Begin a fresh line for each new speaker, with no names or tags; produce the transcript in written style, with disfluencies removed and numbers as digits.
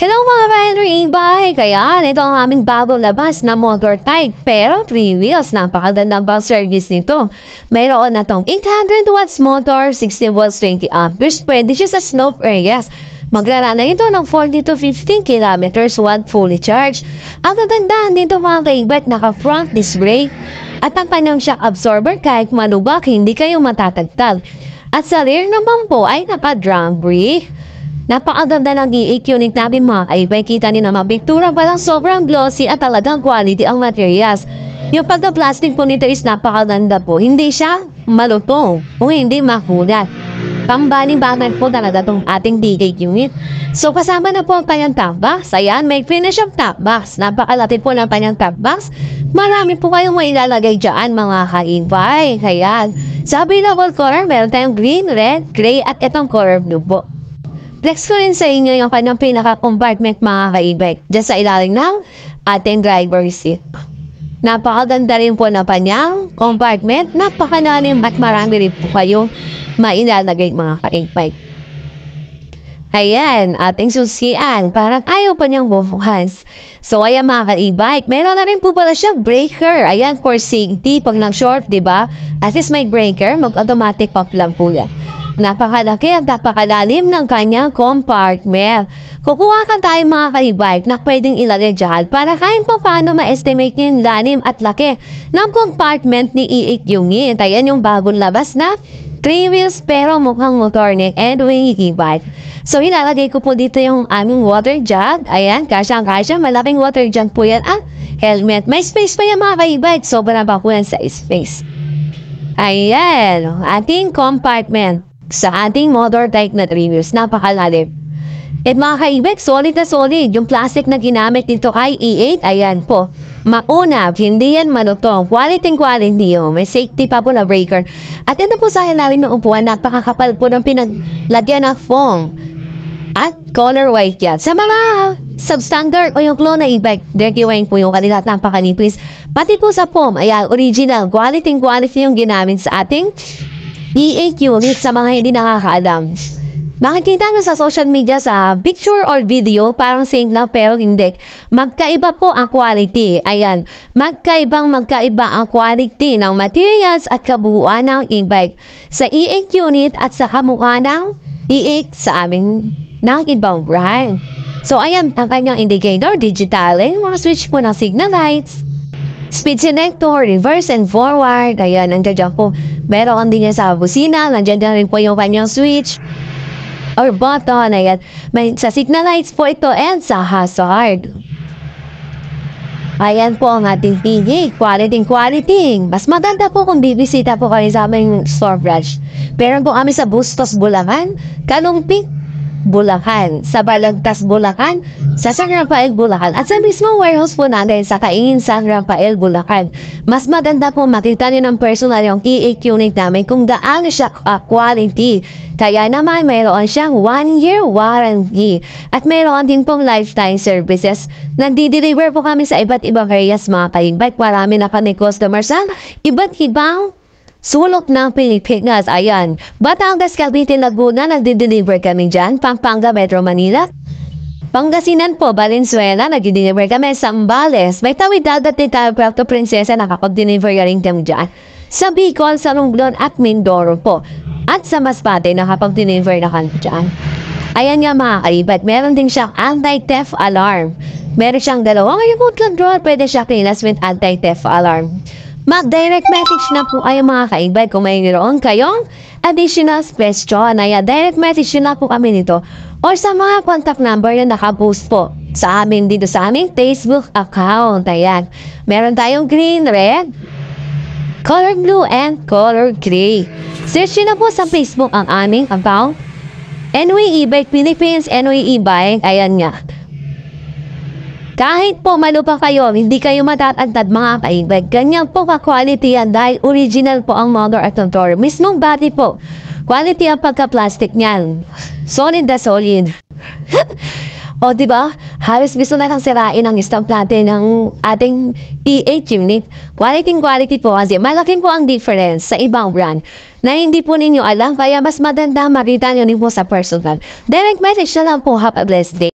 Hello mga ka-Henry, kaya ito ang aming bagong labas na motor type pero 3 wheels. Napakagandang bang service nito. Mayroon na tong 800 watts motor, 60 volts, 20 amperes. Pwede siya sa slope areas. Magrarana ito ng 40 to 15 kilometers once fully charged. Ang kagandahan dito mga kaibat, naka-front disc brake at ang kanyang shock absorber kahit malubak, hindi kayo matatagtag. At sa rear naman po ay naka-drum brake. Napakaganda ng EEQ unit namin mga kaibay. Kita niyo naman, piktura pa lang sobrang glossy at talagang quality ang materials. Yung pagka-plastic po nito is napakaganda po. Hindi siya malutong o hindi makulat. Pambaling bakit po talaga itong ating EEQ unit. So kasama na po ang kanyang top box. Ayan, may finish of top box. Napakalapit po ng kanyang top box. Marami po kayong mailalagay dyan mga kaibay. Kaya sa available color, meron tayong green, red, gray at itong color blue po. Flex ko rin sa inyo yung kanyang pinaka-compartment mga kaibay. Diyan sa ilalim ng ating driver seat. Napakaganda rin po na kanyang compartment. Napakalalim at marami rin po kayong mailalagay mga kaibay. Ayan, ating susian. Parang ayaw pa niyang bubukas. So ayan mga kaibay. Meron na rin po pala siya breaker. Ayan, for safety. Pag nag-short, diba? At least may breaker. Mag-automatic off lang po yan. Napakalaki at napakalalim ng kanyang compartment. Kukuha ka tayo mga kaibay na pwedeng ilagay dyan para kahit pa paano ma-estimate yung lalim at laki ng compartment ni EEQ unit. Ayan yung bagong labas na 3 wheels pero mukhang motor ni Edwin Gibay. So ilalagay ko po dito yung aming water jug. Ayan, kasyang-kasya, malaking water jug po yan. Helmet. May space pa yan mga kaibay. Sobrang pa po yan sa space. Ayan, ating compartment sa ating motor type na 3 wheels. Napakalalim. At mga kaibig, solid na solid. Yung plastic na ginamit dito kay E8, ayan po. Mauna, hindi yan malutong. Quality yun. May safety pa po na breaker. At ito po sa ilalim ng upuan, napakakapal po ng pinaglagyan ng foam. At color white yan. Sa mga substandard o yung clone na e-bike, dirty wine po yung kanila at napakanipis. Pati po sa foam, ayan, original. Quality yung ginamit sa ating EEQ unit sa mga hindi nakakaalam. Makikita nyo sa social media sa picture or video, parang same lang pero hindi. Magkaiba po ang quality. Ayan, magkaiba ang quality ng materials at kabuuan ng e-bike sa EEQ unit at sa kamukha ng EEQ sa aming ng ibang brand. So ayan, ang kanyang indicator, digital, mga switch po ng signal lights. Speed selector, reverse and forward. Ayan, nandiyan po. Meron din niya sa busina. Nandiyan rin po yung kanyang switch or button. Ayan. May, sa signal lights po ito and sa hazard. Ayan po ang ating PG. Quality. Mas maganda po kung bibisita po kayo sa aming store branch. Pero po kami sa Bustos, Bulacan, Kalumpik, Bulacan, sa Balagtas, Bulacan, sa San Rafael, Bulacan, at sa mismong warehouse po natin sa Kaingin, San Rafael, Bulacan. Mas maganda po makita niyo ng personal yung EEQ unit namin kung gaano siya quality. Kaya naman mayroon siyang 1-year warranty at mayroon din pong lifetime services. Nagdi-deliver po kami sa iba't ibang areas mga kaibay. Marami na kami customers sa iba't ibang sulok ng Pilipinas. Ayan, Batangas, Cavite, Laguna, nagdi-deliver kami dyan. Pampanga, Metro Manila. Pangasinan po, Valenzuela, nagdi-deliver kami. Zambales, may tawid dagat ni Puerto Princesa, nakapag-deliver rin kami dyan. Sa Bicol, sa Romblon at Mindoro po. At sa Masbate, nakapag-deliver na kami dyan. Ayan nga mga kaibat, meron din siyang anti-theft alarm. Meron siyang dalawang remote control, pwede siya cleaners with anti-theft alarm. Mag-direct message na po kayo mga kaibay kung mayroon kayong additional question. Ayan, direct message na po kami nito. Or sa mga contact number na nakapost po sa amin dito sa aming Facebook account. Ayan, meron tayong green, red, color blue, and color gray. Search na po sa Facebook ang aming account. NWE E-Bike Philippines, NWE E-Bike. Ayan nga. Kahit po malupa kayo, hindi kayo matatagtad mga kaibay. Ganyan po ka-quality yan dahil original po ang motor at motor. Mismong body po. Quality ang pagka-plastic niyan. Solid na solid. O diba? Halos gusto na lang sirain ang stamp natin ng ating E8 unit. Quality po kasi malaking po ang difference sa ibang brand na hindi po ninyo alam. Kaya mas maganda makita nyo din po sa personal. Direct message na lang po. Have a blessed day.